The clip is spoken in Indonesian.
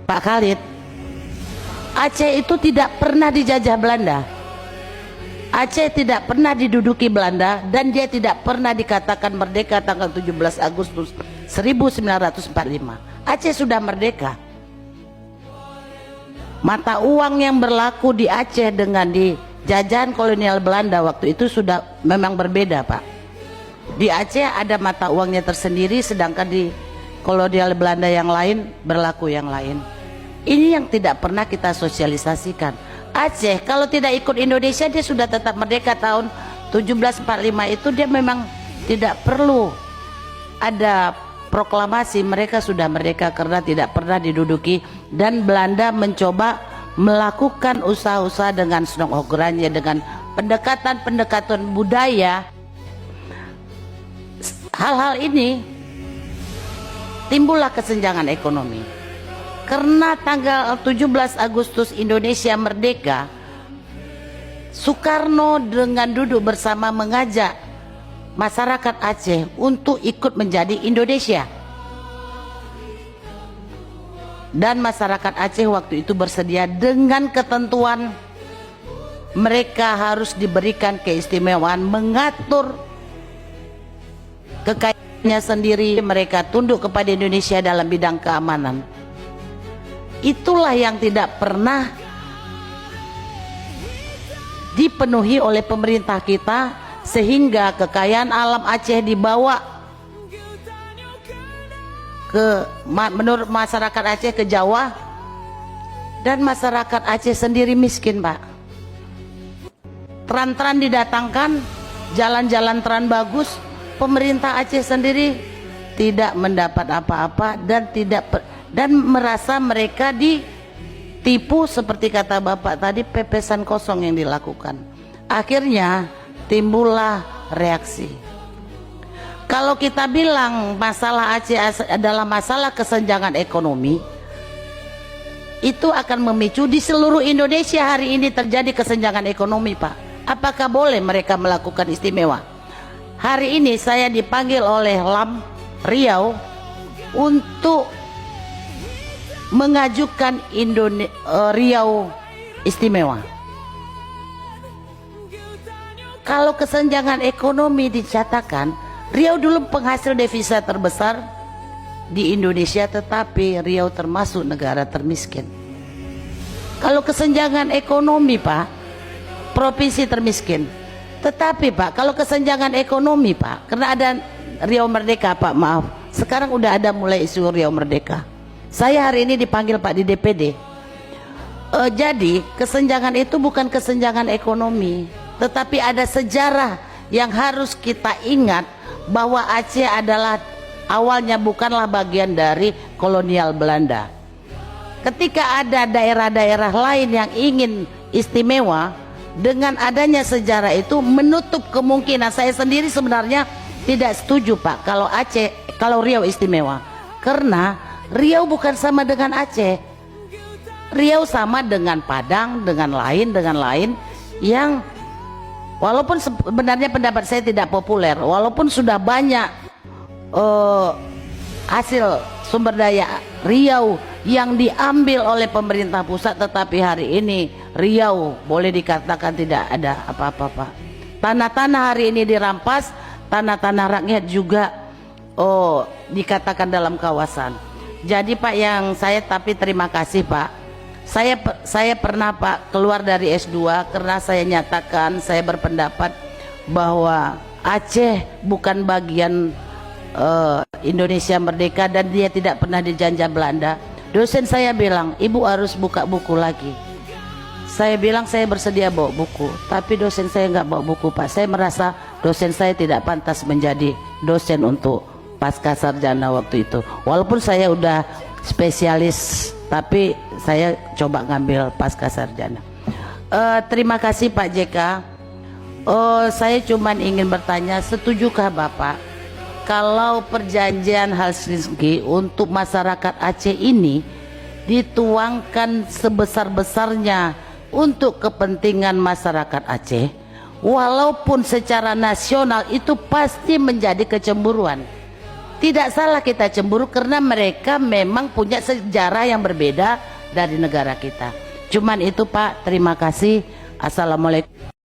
Pak Khalid, Aceh itu tidak pernah dijajah Belanda. Aceh tidak pernah diduduki Belanda dan dia tidak pernah dikatakan merdeka tanggal 17 Agustus 1945. Aceh sudah merdeka. Mata uang yang berlaku di Aceh dengan di jajahan kolonial Belanda waktu itu sudah memang berbeda, Pak. Di Aceh ada mata uangnya tersendiri, sedangkan di kolonial Belanda yang lain berlaku yang lain. Ini yang tidak pernah kita sosialisasikan. Aceh kalau tidak ikut Indonesia dia sudah tetap merdeka tahun 1745 itu, dia memang tidak perlu ada proklamasi, mereka sudah merdeka karena tidak pernah diduduki. Dan Belanda mencoba melakukan usaha-usaha dengan Snok-Ogranya, dengan pendekatan-pendekatan budaya. Hal-hal ini timbullah kesenjangan ekonomi. Karena tanggal 17 Agustus Indonesia merdeka, Soekarno dengan duduk bersama mengajak masyarakat Aceh untuk ikut menjadi Indonesia. Dan masyarakat Aceh waktu itu bersedia dengan ketentuan mereka harus diberikan keistimewaan mengatur kekayaannya sendiri, mereka tunduk kepada Indonesia dalam bidang keamanan. Itulah yang tidak pernah dipenuhi oleh pemerintah kita, sehingga kekayaan alam Aceh dibawa ke menurut masyarakat Aceh ke Jawa, dan masyarakat Aceh sendiri miskin, Pak. Tran-tran didatangkan, jalan-jalan tran bagus, pemerintah Aceh sendiri tidak mendapat apa-apa dan merasa mereka ditipu, seperti kata Bapak tadi, pepesan kosong yang dilakukan. Akhirnya timbullah reaksi. Kalau kita bilang masalah Aceh adalah masalah kesenjangan ekonomi, itu akan memicu di seluruh Indonesia hari ini terjadi kesenjangan ekonomi, Pak. Apakah boleh mereka melakukan istimewa? Hari ini saya dipanggil oleh LAM Riau untuk mengajukan Riau istimewa. Kalau kesenjangan ekonomi dicatatkan, Riau dulu penghasil devisa terbesar di Indonesia, tetapi Riau termasuk negara termiskin. Kalau kesenjangan ekonomi, Pak, provinsi termiskin. Tetapi Pak, kalau kesenjangan ekonomi, Pak, karena ada Riau Merdeka, Pak, maaf, sekarang udah ada mulai isu Riau Merdeka. Saya hari ini dipanggil, Pak, di DPD. Jadi kesenjangan itu bukan kesenjangan ekonomi, tetapi ada sejarah yang harus kita ingat, bahwa Aceh adalah awalnya bukanlah bagian dari kolonial Belanda. Ketika ada daerah-daerah lain yang ingin istimewa, dengan adanya sejarah itu menutup kemungkinan. Saya sendiri sebenarnya tidak setuju, Pak, kalau Riau istimewa, karena Riau bukan sama dengan Aceh. Riau sama dengan Padang, dengan lain yang walaupun sebenarnya pendapat saya tidak populer, walaupun sudah banyak hasil sumber daya Riau yang diambil oleh pemerintah pusat, tetapi hari ini Riau boleh dikatakan tidak ada apa-apa, Pak. Tanah-tanah hari ini dirampas, tanah-tanah rakyat juga dikatakan dalam kawasan. Jadi Pak, tapi terima kasih, Pak. Saya pernah, Pak, keluar dari S2 karena saya nyatakan, saya berpendapat bahwa Aceh bukan bagian Indonesia merdeka dan dia tidak pernah dijajah Belanda. Dosen saya bilang, ibu harus buka buku lagi. Saya bilang saya bersedia bawa buku, tapi dosen saya nggak bawa buku, Pak. Saya merasa dosen saya tidak pantas menjadi dosen untuk pasca sarjana waktu itu. Walaupun saya udah spesialis, tapi saya coba ngambil pasca sarjana. Terima kasih Pak JK. Saya cuma ingin bertanya, setujukah Bapak kalau perjanjian Helsinki untuk masyarakat Aceh ini dituangkan sebesar-besarnya untuk kepentingan masyarakat Aceh, walaupun secara nasional itu pasti menjadi kecemburuan. Tidak salah kita cemburu karena mereka memang punya sejarah yang berbeda dari negara kita. Cuman itu Pak, terima kasih. Assalamualaikum.